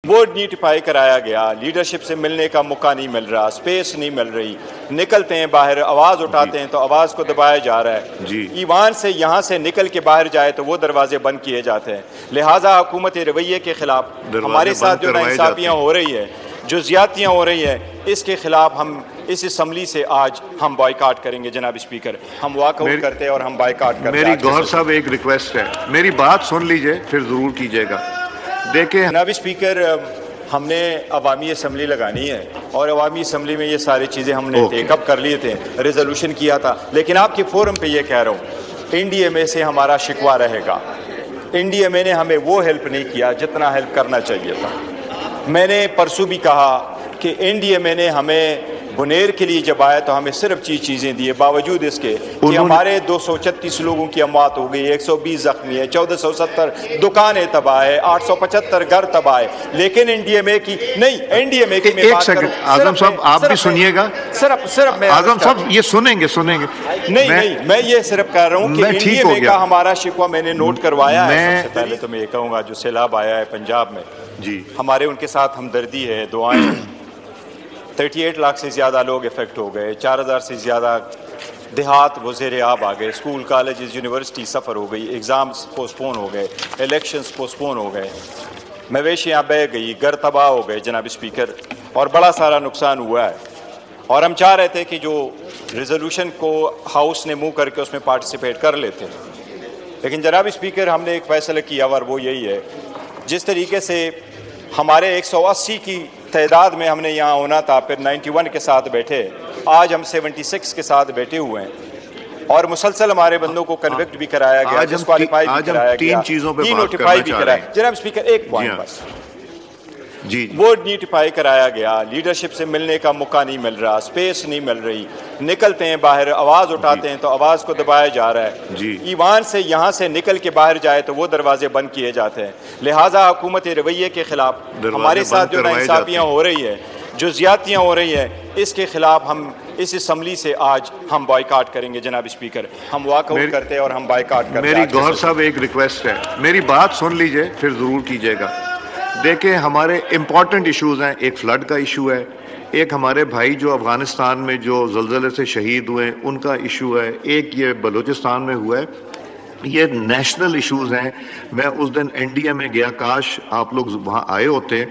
Board नीटिफाई कराया गया, leadership से मिलने का मौका नहीं मिल रहा, स्पेस नहीं मिल रही, निकलते हैं बाहर, आवाज़ उठाते हैं तो आवाज़ को दबाया जा रहा है। ईवान से यहाँ से निकल के बाहर जाए तो वो दरवाजे बंद किए जाते हैं। लिहाजा हुकूमत रवैये के खिलाफ हमारे साथ जो नाइंसाफियाँ हो रही है, जो ज़्यादतियाँ हो रही है, इसके खिलाफ हम इस असम्बली से आज हम बाइकाट करेंगे। जनाब स्पीकर, हम वॉकआउट करते हैं और हम बाइकाट करते हैं। मेरी गौहर साहब एक रिक्वेस्ट है, मेरी बात सुन लीजिए फिर ज़रूर कीजिएगा। देखिए जनाब स्पीकर, हमने अवामी असम्बली लगानी है और अवामी असम्बली में ये सारी चीज़ें हमने टेकअप कर लिए थे, रेजोल्यूशन किया था, लेकिन आपके फोरम पे ये कह रहा हूँ, NDMA से हमारा शिकवा रहेगा। NDMA ने हमें वो हेल्प नहीं किया जितना हेल्प करना चाहिए था। मैंने परसों भी कहा कि NDMA ने हमें बुनेर के लिए जब आया तो हमें सिर्फ चीज़ें दिए, बावजूद इसके कि हमारे 236 लोगों की अमवात हो गई, 120 जख्मी है, 1470 दुकानें तबाह है, 875 घर तबाह है, लेकिन NDMA की नहीं, NDMA की एक सेकंड आजम साहब आप भी सुनिएगा। सिर्फ मैं आजम साहब ये सुनेंगे नहीं, मैं ये सिर्फ कह रहा हूँ कि NDMA का हमारा शिकवा मैंने नोट करवाया है। सबसे पहले तो मैं ये कहूँगा, जो सैलाब आया है पंजाब में जी, हमारे उनके साथ हमदर्दी है, दुआएं। 38 लाख से ज़्यादा लोग इफेक्ट हो गए, 4000 से ज़्यादा देहात वज़ीर आब आ गए, स्कूल कॉलेजेस यूनिवर्सिटी सफ़र हो गई, एग्ज़ाम्स पोस्टपोन हो गए, इलेक्शंस पोस्टपोन हो गए, मवेशियाँ बह गई, घर तबाह हो गए जनाब स्पीकर, और बड़ा सारा नुकसान हुआ है। और हम चाह रहे थे कि जो रेजोल्यूशन को हाउस ने मुँह करके उसमें पार्टिसिपेट कर लेते, लेकिन जनाब स्पीकर हमने एक फ़ैसला किया और वो यही है, जिस तरीके से हमारे 180 की तादाद में हमने यहाँ होना था, फिर 91 के साथ बैठे, आज हम 76 के साथ बैठे हुए हैं, और मुसलसल हमारे बंदों को कन्विक्ट भी कराया गया, डिस्क्वालीफाई भी कराया गया, नोटिफाई भी कराया। जनाब स्पीकर एक पॉइंट बस जी, बोर्ड नीटिफाई कराया गया, लीडरशिप से मिलने का मौका नहीं मिल रहा, स्पेस नहीं मिल रही, निकलते हैं बाहर, आवाज़ उठाते हैं तो आवाज़ को दबाया जा रहा है। ईवान से यहाँ से निकल के बाहर जाए तो वो दरवाजे बंद किए जाते हैं। लिहाजा हुकूमत रवैये के खिलाफ हमारे साथ जो नाइंसाफियाँ हो रही है, जो ज़्यादतियाँ हो रही है, इसके खिलाफ हम इस असम्बली से आज हम बाइकाट करेंगे। जनाब स्पीकर, हम वॉकआउट करते हैं और हम बाइकाट करते हैं। मेरी गौहर साहब एक रिक्वेस्ट है, मेरी बात सुन लीजिए फिर ज़रूर कीजिएगा। देखें हमारे इम्पॉर्टेंट इश्यूज़ हैं, एक फ्लड का इशू है, एक हमारे भाई जो अफ़गानिस्तान में जो ज़लज़ले से शहीद हुए उनका इशू है, एक ये बलूचिस्तान में हुआ है, ये नेशनल इश्यूज़ हैं। मैं उस दिन NDMA गया, काश आप लोग वहाँ आए होते,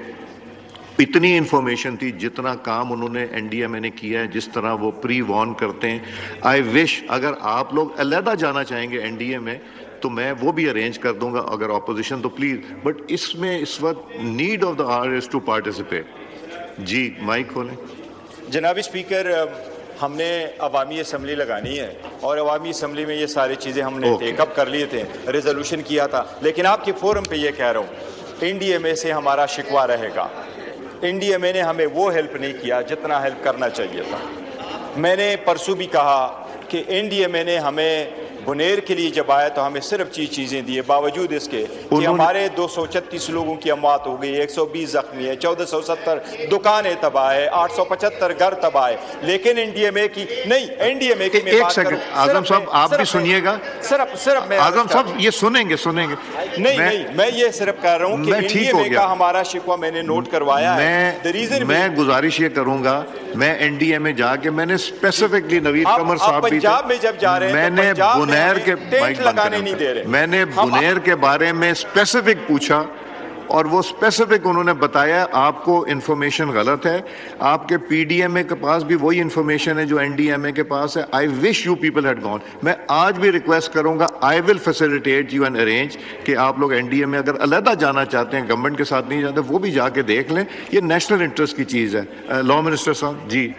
इतनी इन्फॉर्मेशन थी, जितना काम उन्होंने NDMA ने किया है, जिस तरह वो प्री वॉर्न करते हैं। आई विश अगर आप लोग अलहदा जाना चाहेंगे NDMA तो मैं वो भी अरेंज कर दूंगा, अगर ऑपोजिशन तो प्लीज, बट इसमें इस वक्त need of the hour is to participate. जी माइक खोलें। जनाब स्पीकर, हमने अवामी असम्बली लगानी है और अवामी असम्बली में ये सारी चीज़ें हमने टेकअप कर लिए थे, रेजोल्यूशन किया था, लेकिन आपके फोरम पे ये कह रहा हूँ, NDMA से हमारा शिकवा रहेगा। NDMA ने हमें वो हेल्प नहीं किया जितना हेल्प करना चाहिए था। मैंने परसों भी कहा कि NDMA ने हमें बुनेर के लिए जब आया तो हमें सिर्फ चीज़ें दिए, बावजूद इसके कि हमारे 236 लोगों की अमवात हो गई, 120 जख्मी है, 1470 दुकानें तबाह है, 875 घर तबाह है, लेकिन NDMA की नहीं, NDMA की एक सेकंड आजम साहब आप भी सुनिएगा। सिर्फ मैं आजम साहब ये सुनेंगे नहीं, मैं ये सिर्फ कह रहा हूँ कि NDMA का हमारा शिकवा मैंने नोट करवाया है। मैं गुजारिश ये करूंगा, मैं NDMA जाके मैंने स्पेसिफिकली नवीद कमर साहब भी पंजाब में जब जा रहे हैं, मैंने बुनेर के मैंने बुनेर के बारे में स्पेसिफिक पूछा और वो स्पेसिफिक उन्होंने बताया आपको इन्फॉर्मेशन गलत है, आपके PDMA के पास भी वही इन्फॉर्मेशन है जो NDMA के पास है। I wish you people had gone. मैं आज भी रिक्वेस्ट करूंगा, I will facilitate you and arrange कि आप लोग NDMA अगर अलहदा जाना चाहते हैं, गवर्नमेंट के साथ नहीं जाते, वो भी जाके देख लें, ये नेशनल इंटरेस्ट की चीज़ है। लॉ मिनिस्टर साहब जी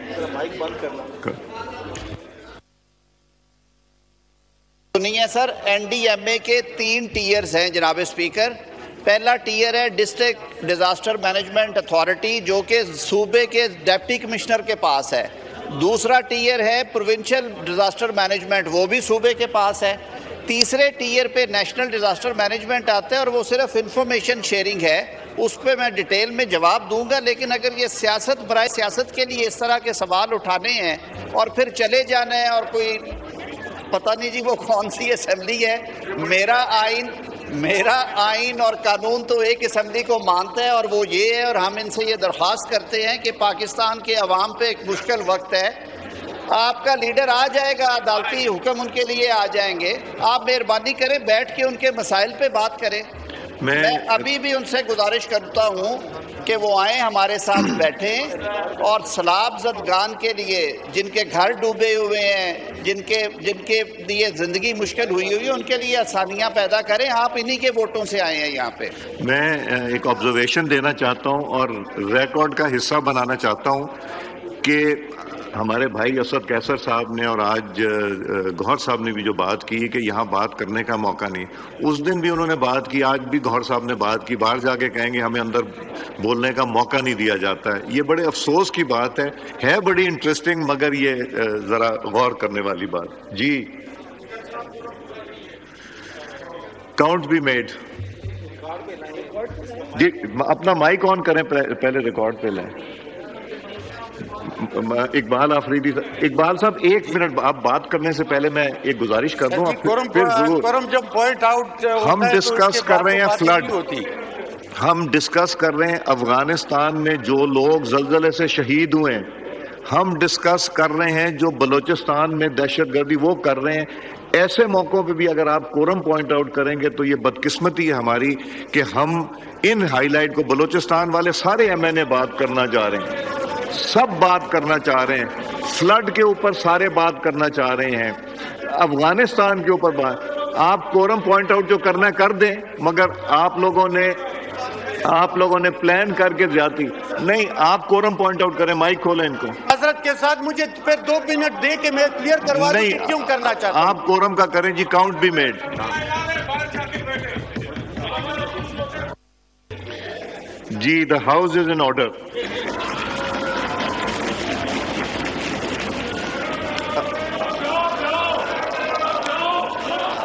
नहीं है सर, NDMA के 3 टीयर्स हैं जनाब स्पीकर। पहला टीयर है डिस्ट्रिक्ट डिजास्टर मैनेजमेंट अथॉरिटी, जो कि सूबे के डिप्टी कमिश्नर के पास है। दूसरा टीयर है प्रोविंशियल डिजास्टर मैनेजमेंट, वो भी सूबे के पास है। तीसरे टीयर पे नेशनल डिजास्टर मैनेजमेंट आता है और वो सिर्फ इंफॉर्मेशन शेयरिंग है, उस पर मैं डिटेल में जवाब दूंगा। लेकिन अगर ये सियासत बराए सियासत के लिए इस तरह के सवाल उठाने हैं और फिर चले जाना है, और कोई पता नहीं जी वो कौन सी असेंबली है, मेरा आइन میرا آئین اور قانون تو ایک اسمبلی کو مانتا ہے، اور وہ یہ ہے، اور ہم ان سے یہ درخواست کرتے ہیں کہ پاکستان کے عوام پہ ایک مشکل وقت ہے، آپ کا لیڈر آ جائے گا، عدالتی حکم ان کے لیے آ جائیں گے، آپ مہربانی کریں بیٹھ کے ان کے مسائل پہ بات کریں۔ میں ابھی بھی ان سے گزارش کرتا ہوں کہ وہ آئیں، ہمارے ساتھ بیٹھیں، اور سیلاب زدگان کے لیے جن کے گھر ڈوبے ہوئے ہیں، جن کے لیے زندگی مشکل ہوئی ہے، ان کے لیے آسانیاں پیدا کریں۔ آپ انہی کے ووٹوں سے آئے ہیں یہاں پہ۔ میں ایک آبزرویشن دینا چاہتا ہوں اور ریکارڈ کا حصہ بنانا چاہتا ہوں کہ ہمارے بھائی اسد کیسر صاحب نے اور آج گوہر صاحب نے بھی جو بات کی کہ یہاں بات کرنے کا موقع نہیں، اس دن بھی انہوں نے بات کی، آج بھی گوہر صاحب نے بات کی، باہر جا کے کہیں گے ہمیں اندر بولنے کا موقع نہیں دیا جاتا ہے۔ یہ بڑے افسوس کی بات ہے بڑی انٹرسٹنگ، مگر یہ ذرا غور کرنے والی بات۔ جی کاؤنٹ بھی میڈ، جی اپنا مائک آن کریں، پہلے ریکارڈ پہ لیں۔ اقبال آفریدی صاحب، اقبال صاحب ایک منٹ، آپ بات کرنے سے پہلے میں ایک گزارش کر دوں، پھر ضرور ہم ڈسکس کر رہے ہیں فلڈ، ہم ڈسکس کر رہے ہیں افغانستان میں جو لوگ زلزلے سے شہید ہوئے ہیں، ہم ڈسکس کر رہے ہیں جو بلوچستان میں دہشت گردی وہ کر رہے ہیں۔ ایسے موقعوں پہ بھی اگر آپ کورم پوائنٹ آؤٹ کریں گے تو یہ بدقسمتی ہے ہماری کہ ہم ان ہائی لائٹ کو، بلوچستان والے سارے ایم این اے بات کرنا چاہ رہے ہیں، سب بات کرنا چاہ رہے ہیں، فلڈ کے اوپر سارے بات کرنا چاہ رہے ہیں، افغانستان کے اوپر بات، آپ کورم پوائنٹ آؤٹ جو کرنا ہے کر دیں، مگر آپ لوگوں نے پلان کر کے زیادتی نہیں، آپ کورم پوائنٹ آؤٹ کریں، مائک کھولیں ان کو۔ حضرت کے ساتھ مجھے پھر 2 منٹ دے کے میں کلیئر کروا دوں کہ کیوں کرنا چاہتا ہوں۔ آپ کورم کا کریں جی، کاؤنٹ بھی میڈ۔ جی the house is in order۔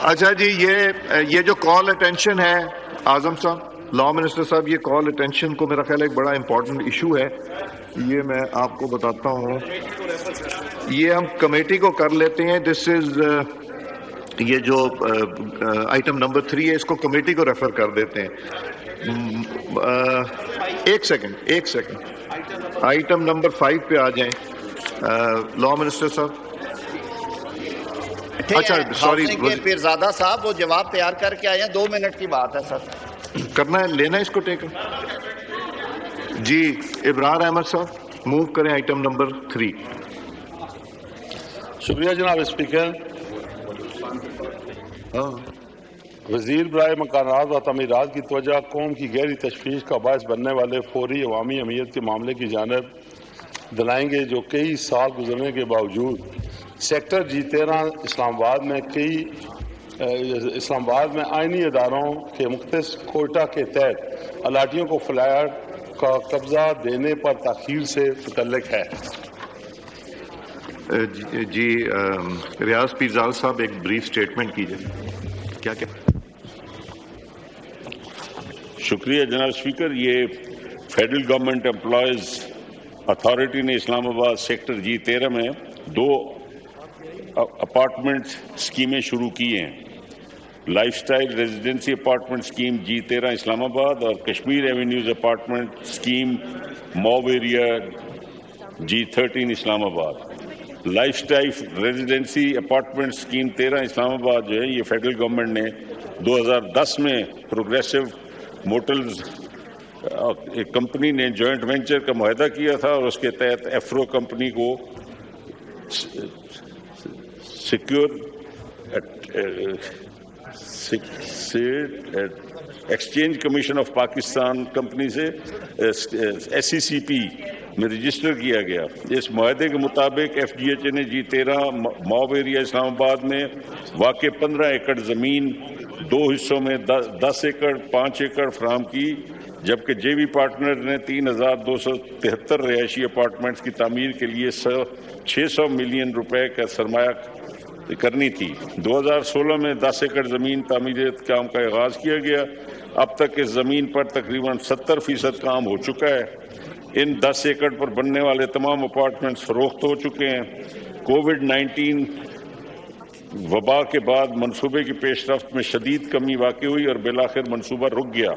اچھا جی، یہ جو کال اٹینشن ہے اعظم صاحب، لا منسٹر صاحب، یہ کال اٹینشن کو میرا خیال ہے ایک بڑا امپورٹنٹ ایشو ہے، یہ میں آپ کو بتاتا ہوں، یہ ہم کمیٹی کو کر لیتے ہیں، دس از یہ جو آئٹم نمبر 3 ہے، اس کو کمیٹی کو ریفر کر دیتے ہیں۔ ایک سیکنڈ، آئٹم نمبر 5 پہ آ جائیں لا منسٹر صاحب۔ اچھا سوری پیرزادہ صاحب، وہ جواب تیار کر کے آئے ہیں، 2 منٹ کی بات ہے سر۔ کرنا ہے، لینا اس کو ٹیکن۔ جی ابرار احمد صاحب موو کریں آئٹم نمبر 3۔ شکریہ جناب اسپیکر۔ وزیر برائے مکانات و تعمیرات کی توجہ قوم کی گہری تشویش کا باعث بننے والے فوری عوامی اہمیت کے معاملے کی جانب دلائیں گے، جو کئی سال گزرنے کے باوجود سیکٹر G13 اسلام آباد میں آئینی اداروں کے مختص کوئٹہ کے تحت الاٹیوں کو فلیٹ کا قبضہ دینے پر تاخیر سے متعلق ہے۔ جی ریاض پیرزال صاحب ایک بریف سٹیٹمنٹ کیجئے۔ کیا شکریہ جناب اسپیکر۔ یہ فیڈرل گورنمنٹ امپلائیز اتھارٹی نے اسلام آباد سیکٹر G13 میں 2 اپارٹمنٹ اسکیمیں شروع کی ہیں، life style residency apartment scheme G13 اسلام آباد اور Kashmir avenues apartment scheme mob area G13 اسلام آباد۔ Life style residency apartment scheme 13 اسلام آباد جو ہے، یہ فیڈرل گورنمنٹ نے 2010 میں پروگریسو موٹرز ایک کمپنی نے جوائنٹ وینچر کا معاہدہ کیا تھا، اور اس کے تحت ایفرو کمپنی کو secure exchange commission of Pakistan company سے SCCP میں رجسٹر کیا گیا۔ اس معاہدے کے مطابق FGHA نے G13 موب ایریا اسلام آباد میں واقع 15 ایکڑ زمین 2 حصوں میں 10 ایکڑ 5 ایکڑ فراہم کی، جبکہ JV پارٹنر نے 3273 رہائشی اپارٹمنٹس کی تعمیر کے لیے 600 ملین روپے کا سرمایہ کرنی تھی۔ 2016 میں 10 ایکڑ زمین تعمیرات کام کا آغاز کیا گیا۔ اب تک اس زمین پر تقریباً 70% کام ہو چکا ہے۔ ان 10 ایکڑ پر بننے والے تمام اپارٹمنٹس فروخت ہو چکے ہیں۔ کووڈ-19 وبا کے بعد منصوبے کی پیش رفت میں شدید کمی واقع ہوئی اور بالآخر منصوبہ رک گیا۔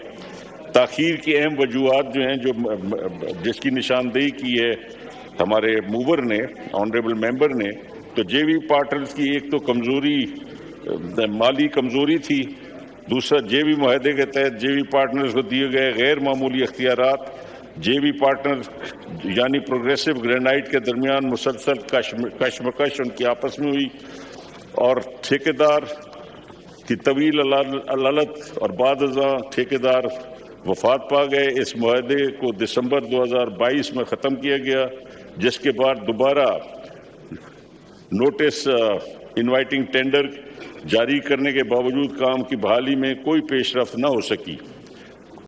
تاخیر کی اہم وجوہات جو ہیں جس کی نشاندہی کی ہے ہمارے موور نے، آنریبل ممبر نے، تو جے وی پارٹنرز کی ایک تو کمزوری، مالی کمزوری تھی، دوسرا جے وی معاہدے کے تحت جے وی پارٹنرز کو دیے گئے غیر معمولی اختیارات، جے وی پارٹنرز یعنی پروگریسو گرینائٹ کے درمیان مسلسل کشمکش ان کی آپس میں ہوئی، اور ٹھیکیدار کی طویل علالت اور بعد ازاں ٹھیکیدار وفات پا گئے۔ اس معاہدے کو دسمبر 2022 میں ختم کیا گیا، جس کے بعد دوبارہ نوٹس انوائٹنگ ٹینڈر جاری کرنے کے باوجود کام کی بحالی میں کوئی پیش رفت نہ ہو سکی۔